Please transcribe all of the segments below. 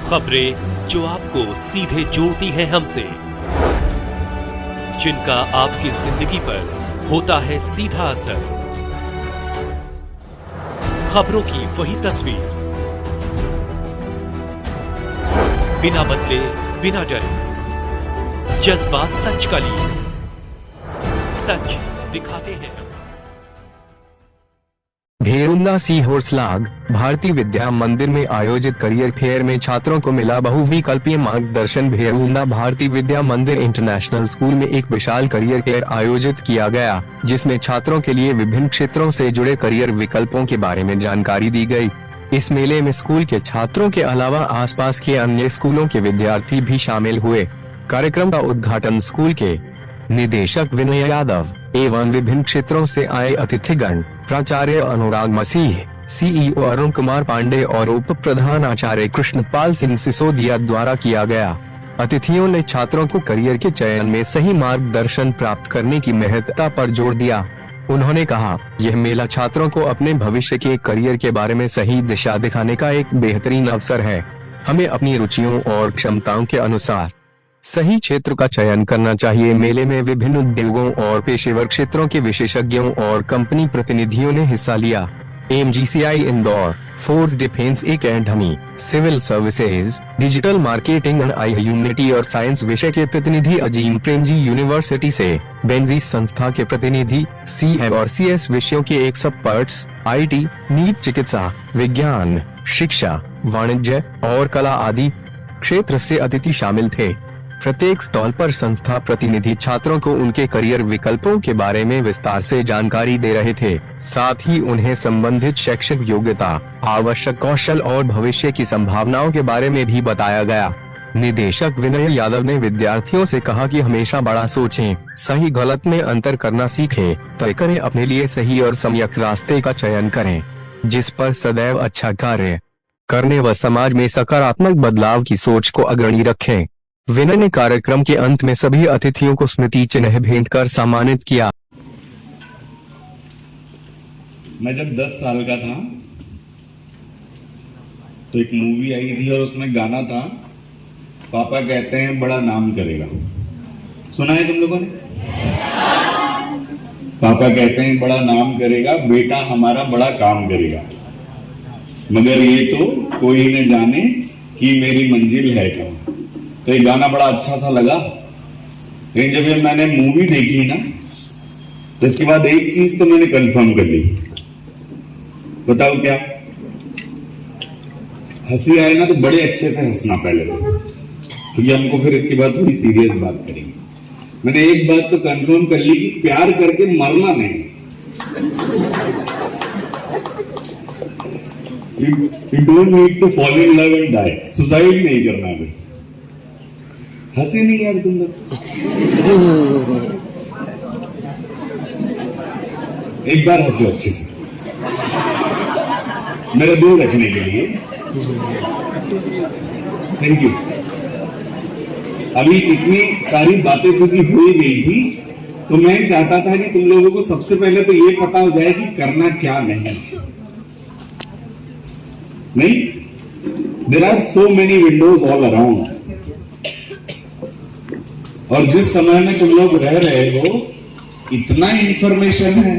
खबरें जो आपको सीधे जोड़ती हैं हमसे, जिनका आपकी जिंदगी पर होता है सीधा असर। खबरों की वही तस्वीर, बिना बदले बिना डरे, जज्बा सच का लिए, सच दिखाते हैं। भेरुन्ना सी होर्सलाग भारतीय विद्या मंदिर में आयोजित करियर फेयर में छात्रों को मिला बहुविकल्पीय मार्गदर्शन। भेरुन्ना भारतीय विद्या मंदिर इंटरनेशनल स्कूल में एक विशाल करियर फेयर आयोजित किया गया, जिसमें छात्रों के लिए विभिन्न क्षेत्रों से जुड़े करियर विकल्पों के बारे में जानकारी दी गई। इस मेले में स्कूल के छात्रों के अलावा आसपास के अन्य स्कूलों के विद्यार्थी भी शामिल हुए। कार्यक्रम का उद्घाटन स्कूल के निदेशक विनय यादव एवं विभिन्न क्षेत्रों से आए अतिथिगण, प्राचार्य अनुराग मसीह, सीईओ अरुण कुमार पांडे और उप प्रधान आचार्य कृष्णपाल सिंह सिसोदिया द्वारा किया गया। अतिथियों ने छात्रों को करियर के चयन में सही मार्गदर्शन प्राप्त करने की महत्वता पर जोर दिया। उन्होंने कहा, यह मेला छात्रों को अपने भविष्य के करियर के बारे में सही दिशा दिखाने का एक बेहतरीन अवसर है। हमें अपनी रुचियों और क्षमताओं के अनुसार सही क्षेत्र का चयन करना चाहिए। मेले में विभिन्न उद्योगों और पेशेवर क्षेत्रों के विशेषज्ञों और कंपनी प्रतिनिधियों ने हिस्सा लिया। MGCI Indore, force defence academy, civil services, digital marketing and unity और साइंस विषय के प्रतिनिधि अजीम प्रेमजी यूनिवर्सिटी से, बेंजी संस्था के प्रतिनिधि, सीएम और सीएस विषयों के एक्सपर्ट्स, आईटी, नीट, चिकित्सा, विज्ञान, शिक्षा, वाणिज्य और कला आदि क्षेत्र से अतिथि शामिल थे। प्रत्येक स्टॉल पर संस्था प्रतिनिधि छात्रों को उनके करियर विकल्पों के बारे में विस्तार से जानकारी दे रहे थे। साथ ही उन्हें संबंधित शैक्षिक योग्यता, आवश्यक कौशल और भविष्य की संभावनाओं के बारे में भी बताया गया। निदेशक विनय यादव ने विद्यार्थियों से कहा कि हमेशा बड़ा सोचें, सही गलत में अंतर करना सीखें, तय करें, अपने लिए सही और सम्यक रास्ते का चयन करें, जिस पर सदैव अच्छा कार्य करने व समाज में सकारात्मक बदलाव की सोच को अग्रणी रखें। विनय ने कार्यक्रम के अंत में सभी अतिथियों को स्मृति चिन्ह भेंट कर सम्मानित किया। मैं जब 10 साल का था तो एक मूवी आई थी और उसमें गाना था, पापा कहते हैं बड़ा नाम करेगा। सुना है तुम लोगों ने? पापा कहते हैं बड़ा नाम करेगा, बेटा हमारा बड़ा काम करेगा, मगर ये तो कोई न जाने कि मेरी मंजिल है क्या। तो ये गाना बड़ा अच्छा सा लगा, लेकिन जब ये मैंने मूवी देखी ना, तो इसके बाद एक चीज तो मैंने कंफर्म कर ली। बताओ क्या? हंसी आए ना तो बड़े अच्छे से हंसना पहले तो, क्योंकि हमको फिर इसके बाद थोड़ी सीरियस बात करेंगे। मैंने एक बात तो कंफर्म कर ली कि प्यार करके मरना नहीं। You don't need to fall in love and die. Suicide नहीं करना है। हंसी नहीं यार तुम लोग? एक बार हंसो अच्छे से, मेरा दिल रखने के लिए। Thank you. अभी इतनी सारी बातें चूंकि हो ही गई थी, तो मैं चाहता था कि तुम लोगों को सबसे पहले तो ये पता हो जाए कि करना क्या नहीं। There are so many windows all around, और जिस समय में तुम लोग रह रहे हो इतना इंफॉर्मेशन है,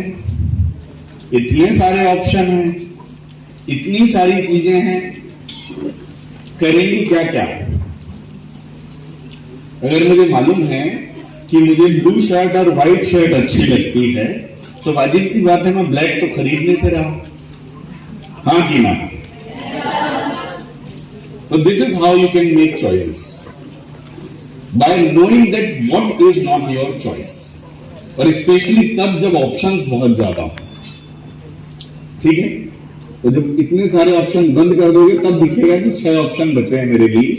इतने सारे ऑप्शन हैं, इतनी सारी चीजें हैं, करेंगे क्या क्या। अगर मुझे मालूम है कि मुझे ब्लू शर्ट और व्हाइट शर्ट अच्छी लगती है, तो वाजिब सी बात है मैं ब्लैक तो खरीदने से रहा। हाँ कि ना? तो this is how you can make choices, by knowing that what is not your choice, और स्पेशली तब जब ऑप्शंस बहुत ज्यादा हो। ठीक है, तो जब इतने सारे ऑप्शन बंद कर दोगे तब दिखेगा कि 6 ऑप्शन बचे हैं मेरे लिए।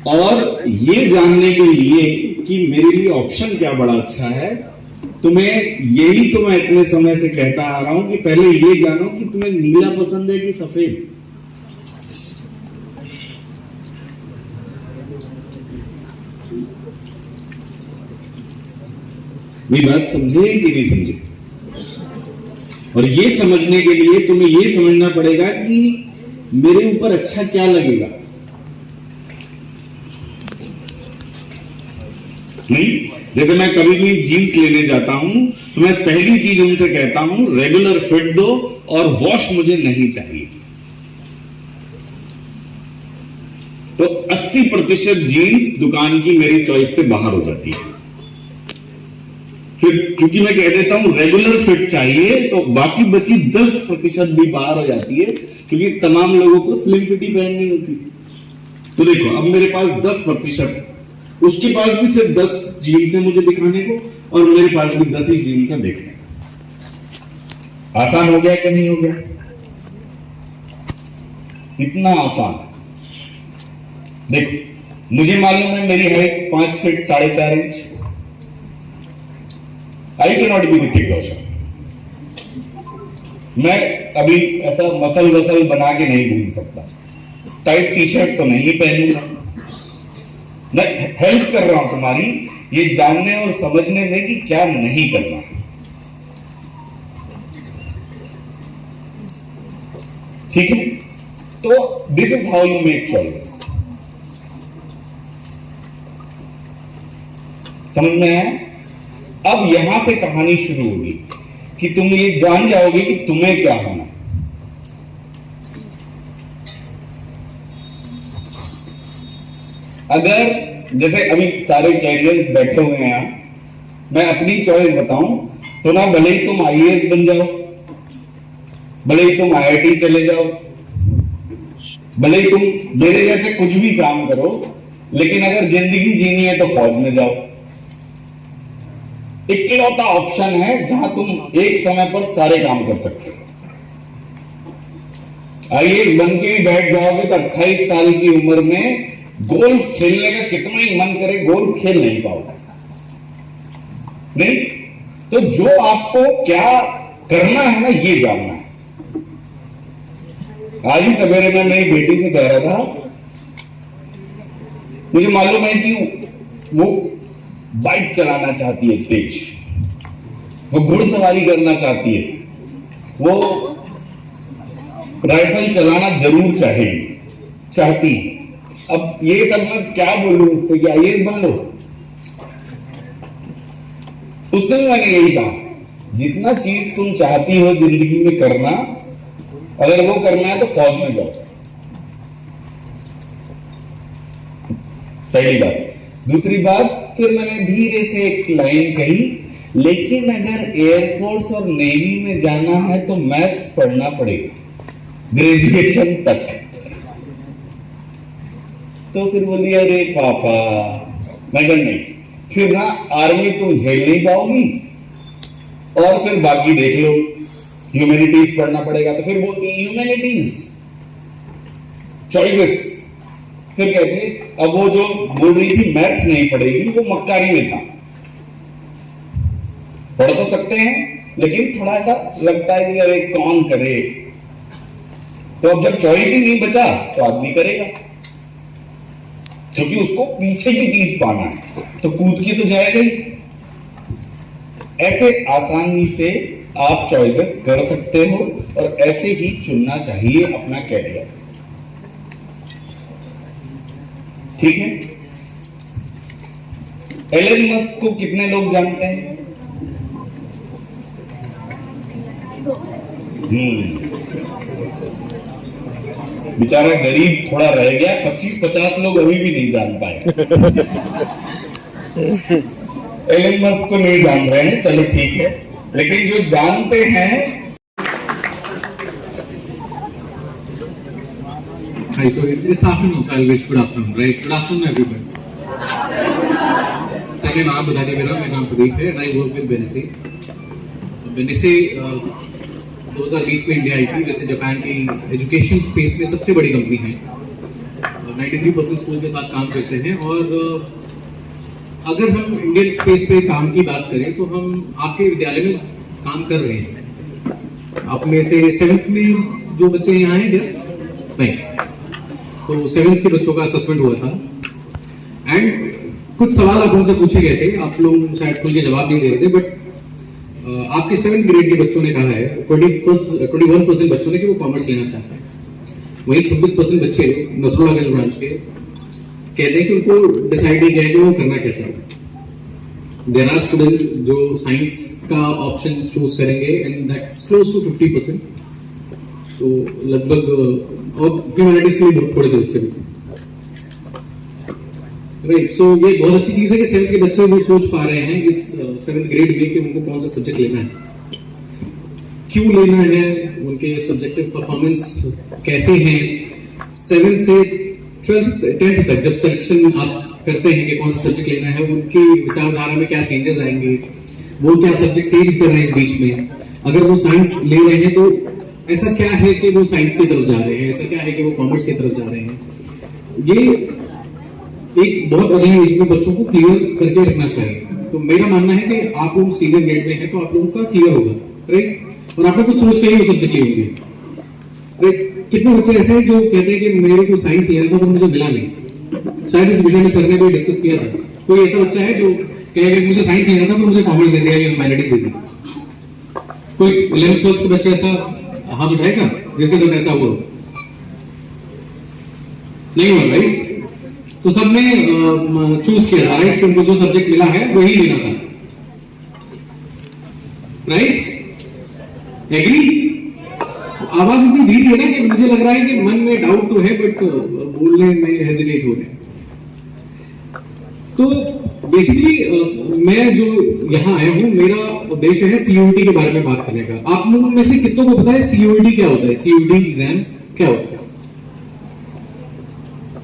और ये जानने के लिए कि मेरे लिए ऑप्शन क्या बड़ा अच्छा है, तुम्हें यही तो मैं इतने समय से कहता आ रहा हूं कि पहले ये जानो कि तुम्हें नीला पसंद है कि सफेद। मेरी बात समझे कि नहीं समझे? और ये समझने के लिए तुम्हें ये समझना पड़ेगा कि मेरे ऊपर अच्छा क्या लगेगा। नहीं, जैसे मैं कभी भी जीन्स लेने जाता हूं तो मैं पहली चीज उनसे कहता हूं रेगुलर फिट दो और वॉश मुझे नहीं चाहिए। तो 80% जीन्स दुकान की मेरी चॉइस से बाहर हो जाती है। फिर चूंकि मैं कह देता हूं रेगुलर फिट चाहिए, तो बाकी बची 10% भी बाहर हो जाती है, क्योंकि तमाम लोगों को स्लिम फिट ही पहननी होती है। तो देखो, अब मेरे पास 10%, उसके पास भी सिर्फ 10 जीन्स है मुझे दिखाने को, और मेरे पास भी 10 ही जीन्स है देखने को। आसान हो गया कि नहीं हो गया? इतना आसान। देखो, मुझे मालूम है मेरी height 5 feet 4.5 inch. I can not be Hrithik Roshan. मैं अभी ऐसा मसल वसल बना के नहीं घूम सकता, टाइट टी शर्ट तो नहीं पहनूंगा। मैं हेल्प कर रहा हूं तुम्हारी ये जानने और समझने में कि क्या नहीं करना। ठीक है? तो this is how you make choices. समझ में आया? अब यहां से कहानी शुरू होगी कि तुम ये जान जाओगे कि तुम्हें क्या होना। अगर जैसे अभी सारे कैरियर्स बैठे हुए हैं यहां, मैं अपनी चॉइस बताऊं तो ना, भले ही तुम आईएएस बन जाओ, भले ही तुम आईआईटी चले जाओ, भले ही तुम मेरे जैसे कुछ भी काम करो, लेकिन अगर जिंदगी जीनी है तो फौज में जाओ। इकलौता ऑप्शन है जहां तुम एक समय पर सारे काम कर सकते हो। आईएएस बन के भी बैठ जाओगे तो 28 साल की उम्र में गोल्फ खेलने का कितना ही मन करे, गोल्फ खेल नहीं पाओगे। नहीं, तो जो आपको क्या करना है ना, ये जानना है। आज ही सवेरे में मेरी बेटी से कह रहा था, मुझे मालूम है कि वो बाइक चलाना चाहती है तेज, वो घुड़सवारी करना चाहती है, वो राइफल चलाना जरूर चाहती। अब ये सब मैं क्या बोलूं उससे कि आईएएस बन लो? उससे मैंने यही कहा, जितना चीज तुम चाहती हो जिंदगी में करना, अगर वो करना है तो फौज में जाओ। पहली बात। दूसरी बात, फिर मैंने धीरे से एक लाइन कही, लेकिन अगर एयरफोर्स और नेवी में जाना है तो मैथ्स पढ़ना पड़ेगा ग्रेजुएशन तक। तो फिर बोली, अरे पापा, मैं कह नहीं, फिर ना आर्मी तुम झेल नहीं पाओगी, और फिर बाकी देख लो, ह्यूमैनिटीज पढ़ना पड़ेगा। तो फिर बोलती ह्यूमैनिटीज चॉइसेस। फिर कहती है, अब वो जो बोल रही थी मैथ्स नहीं पढ़ेगी, वो मक्कारी में था। पढ़ तो सकते हैं, लेकिन थोड़ा ऐसा लगता है कि अरे कौन करे। तो अब जब चॉइस ही नहीं बचा तो आदमी करेगा, क्योंकि उसको पीछे की चीज पाना है, तो कूद के तो जाएगा ही। ऐसे आसानी से आप चॉइसेस कर सकते हो, और ऐसे ही चुनना चाहिए अपना कैरियर। ठीक है? एलन मस्क को कितने लोग जानते हैं? बेचारा गरीब थोड़ा रह गया, 25-50 लोग अभी भी नहीं जान पाए। एलन मस्क को नहीं जान रहे हैं, चलो ठीक है, लेकिन जो जानते हैं। Hi, so it's afternoon, so I'll wish good afternoon, right? Good afternoon, everybody. Sir, नाम बता दिया मेरा नाम प्रदीप है, and I work with Benesse. Benesse 2020 में इंडिया आई थी, वैसे जापान की एजुकेशन स्पेस में सबसे बड़ी कंपनी है। 93% स्कूल के साथ काम करते हैं, और अगर हम इंडियन स्पेस पे काम की बात करें तो हम आपके विद्यालय में काम कर रहे हैं। आप में से 7th में जो बच्चे यहाँ हैं क्या? नहीं। तो 7th के बच्चों का असेसमेंट हुआ था, एंड कुछ सवाल आप उनसे पूछे गए थे, आप लोग शायद खुल के जवाब नहीं दे रहे थे, बट आपके 7th ग्रेड के बच्चों ने कहा है, 21% बच्चों ने कि वो कॉमर्स लेना चाहते हैं। वहीं 26% बच्चे नसरुल्लाह गंज ब्रांच के कहते हैं कि उनको डिसाइड नहीं किया कि वो करना क्या चाहते हैं। देयर आर स्टूडेंट जो साइंस का ऑप्शन चूज करेंगे एंड दैट्स क्लोज टू 50%, तो लगभग और ह्यूमैनिटीज के लिए बहुत थोड़े से बच्चे बचे, राइट। सो ये बहुत अच्छी चीज है कि 7th के बच्चे वो सोच पा रहे हैं इस 7th ग्रेड में कि उनको कौन सा सब्जेक्ट लेना है, क्यों लेना है, उनके सब्जेक्टिव परफॉर्मेंस कैसे हैं। 7th से 10th तक जब सिलेक्शन आप करते हैं कि कौन सा सब्जेक्ट लेना है, उनकी विचारधारा में क्या चेंजेस आएंगे, वो क्या सब्जेक्ट चेंज कर रहे हैं इस बीच में। अगर वो साइंस ले रहे हैं तो ऐसा क्या है कि वो साइंस की तरफ जा रहे हैं, ऐसा क्या है कि वो कॉमर्स की तरफ जा रहे हैं। ये एक बहुत अर्ली एज में बच्चों को क्लियर करके रखना चाहिए। तो मेरा मानना है कि आप लोग सीनियर ग्रेड में हैं तो आप लोगों का क्लियर होगा, राइट, और आपने कुछ सोच के ही वो सब्जेक्ट लिए होंगे, राइट। कितने बच्चे ऐसे हैं जो कहते हैं कि मेरे को साइंस लेना था पर मुझे मिला नहीं। शायद इस विषय में सर ने भी डिस्कस किया था। कोई ऐसा बच्चा है जो कहेगा कि मुझे साइंस लेना था पर मुझे कॉमर्स दे दिया या ह्यूमैनिटीज दे दी? कोई 11th 12th के बच्चे ऐसा हाथ उठाएगा जिसके साथ ऐसा हुआ? नहीं हुआ, राइट। तो सबने चूज किया था, राइट, कि उनको जो सब्जेक्ट मिला है वही लेना था, राइट। एग्री? आवाज इतनी धीरे है ना कि मुझे लग रहा है कि मन में डाउट तो है बट बोलने में हेजिटेट हो रहे हैं। तो बेसिकली मैं जो यहाँ आया हूँ, मेरा उद्देश्य है सीयूईटी के बारे में बात करने का। आप लोगों में से कितनों को पता है सीयूईटी क्या होता है? सीयूईटी एग्जाम क्या होता है?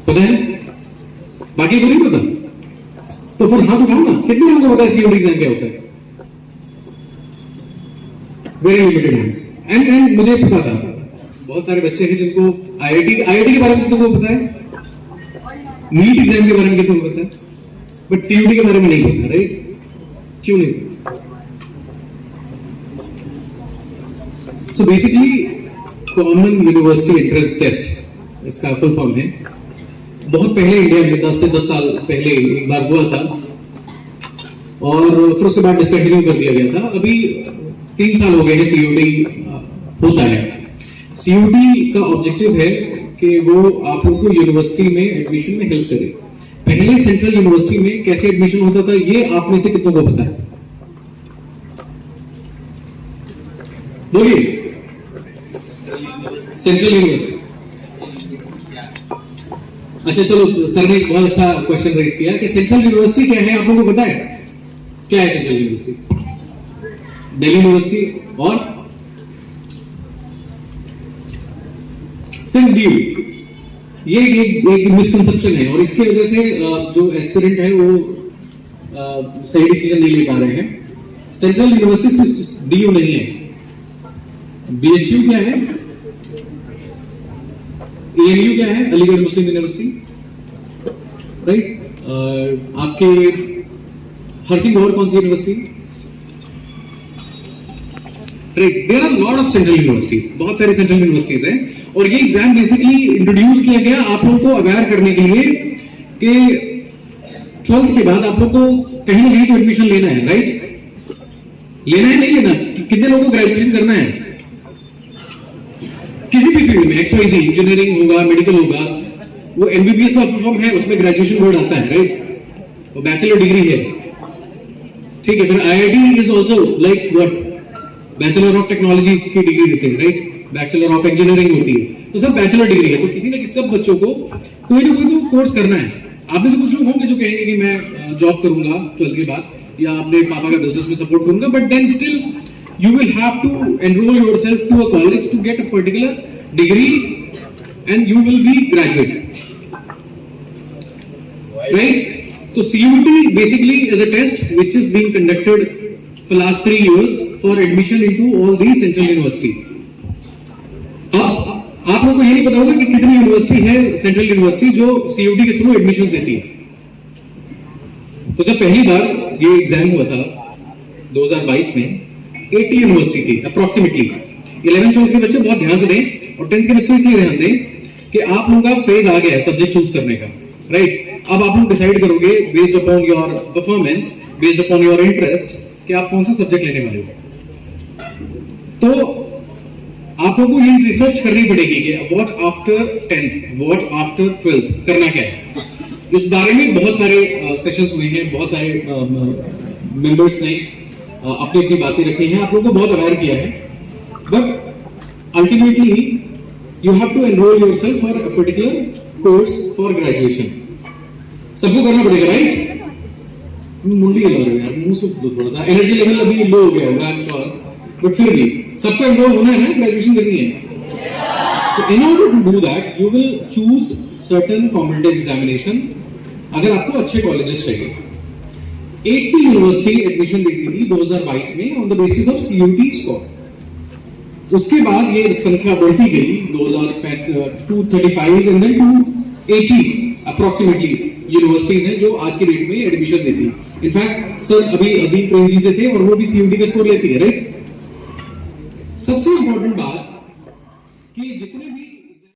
पता है? बाकी को नहीं पता? तो फिर हाथ उठाओ ना, कितने लोगों को पता है सीयूईटी एग्जाम क्या होता है? Very limited hands. एंड मुझे पता था बहुत सारे बच्चे हैं जिनको आईआईटी के बारे में कितनों को पता है, नीट एग्जाम के बारे में कितनों को पता है, बट सीयूईटी के बारे में नहीं पता, राइट। क्यों नहीं पता? So basically common university entrance test इसका फुल फॉर्म है। बहुत पहले इंडिया में 10 से 10 साल पहले एक बार हुआ था और फिर उसके बाद डिसकंटिन्यू कर दिया गया था। अभी 3 साल हो गए हैं सीयूईटी होता है। सीयूईटी का ऑब्जेक्टिव है कि वो आप लोगों को यूनिवर्सिटी में एडमिशन में हेल्प करे। पहले सेंट्रल यूनिवर्सिटी में कैसे एडमिशन होता था ये आप में से कितनों को पता है? बोलिए। सेंट्रल यूनिवर्सिटी, अच्छा चलो, सर ने एक बहुत अच्छा क्वेश्चन रेज किया कि सेंट्रल यूनिवर्सिटी क्या है, आप लोगों को पता है क्या है सेंट्रल यूनिवर्सिटी? दिल्ली यूनिवर्सिटी और सिर्फ डीयू। ये एक मिसकंसेप्शन है और इसकी वजह से जो एस्पिरेंट है वो सही डिसीजन नहीं ले पा रहे हैं। सेंट्रल यूनिवर्सिटी सिर्फ डीयू नहीं है। बीएचयू क्या है? एएमयू क्या है? Aligarh Muslim university, right. आपके हरसिंह गौर कौन सी university? Right, there are lot of central universities, बहुत सारी सेंट्रल यूनिवर्सिटीज हैं और ये एग्जाम बेसिकली इंट्रोड्यूस किया गया आप लोगों को अवेयर करने के लिए कि 12th के बाद आप लोग को कहीं ना कहीं तो एडमिशन लेना है, राइट। लेना है नहीं लेना? कितने लोगों को ग्रेजुएशन करना है किसी भी फील्ड में? XYZ इंजीनियरिंग होगा, मेडिकल होगा, वो एमबीबीएस का फॉर्म है, उसमें ग्रेजुएशन बोर्ड आता है, राइट। वो बैचलर डिग्री है, ठीक है। फिर IIT is also like what, bachelor of technologies की डिग्री देते हैं, राइट। बैचलर ऑफ इंजीनियरिंग होती है, तो सब बैचलर डिग्री है। तो किसी ना किसी सब बच्चों को कोई ना कोई तो कोर्स करना है। आप में से कुछ लोग होंगे जो कहेंगे कि मैं जॉब करूंगा 12th के बाद या अपने पापा का बिजनेस में सपोर्ट करूंगा, but then still you will have to enroll yourself to a college to get a particular degree and you will be graduate, right? So CUT basically is a test which is being conducted for last 3 years for admission into all these central university. अब आप लोगों को ये नहीं पता होगा कि कितनी यूनिवर्सिटी है सेंट्रल यूनिवर्सिटी जो CUT के थ्रू एडमिशन देती है। तो जब पहली बार ये एग्जाम हुआ था 2022 में, 80 यूनिवर्सिटी थी अप्रोक्सीमेटली। 11th 12th के बच्चे बहुत ध्यान से दें और 10th के बच्चे इसलिए ध्यान दें कि आप लोगों का फेज आ गया है सब्जेक्ट चूज करने का, राइट। अब आप लोग डिसाइड करोगे based upon your performance, based upon your interest कि आप कौन सा सब्जेक्ट लेने वाले हो। तो आप लोगों को ये रिसर्च करनी पड़ेगी कि what after 10th, what after 12th करना क्या है। इस बारे में बहुत सारे सेशंस हुए हैं, बहुत सारे मेंबर्स ने अपनी अपनी बातें रखी हैं, आप लोगों को बहुत अवेयर किया है, but ultimately you have to enrol yourself for a particular course for graduation. सबको करना पड़ेगा, राइट? मुंडी लग रही है यार, मुंह से दो थोड़ा सा, एनर्जी लेवल अभी लो हो गया होगा आई एम श्योर, बट फिर भी सबको एनरोल होना है ना, ग्रेजुएशन करनी है। So in order to do that you will choose certain competitive examination. अगर आपको अच्छे कॉलेजेस चाहिए, 80 यूनिवर्सिटी एडमिशन देती थी 2022 में on the basis of CUT score. उसके बाद ये संख्या बढ़ती गई 235 एंड देन 280 अप्रोक्सीमेटली यूनिवर्सिटीज हैं जो आज के डेट में एडमिशन देती है। इनफैक्ट सर अभी अजीम प्रेम जी से थे और वो भी CUT का स्कोर लेती है, राइट? सबसे इंपॉर्टेंट बात कि जितने भी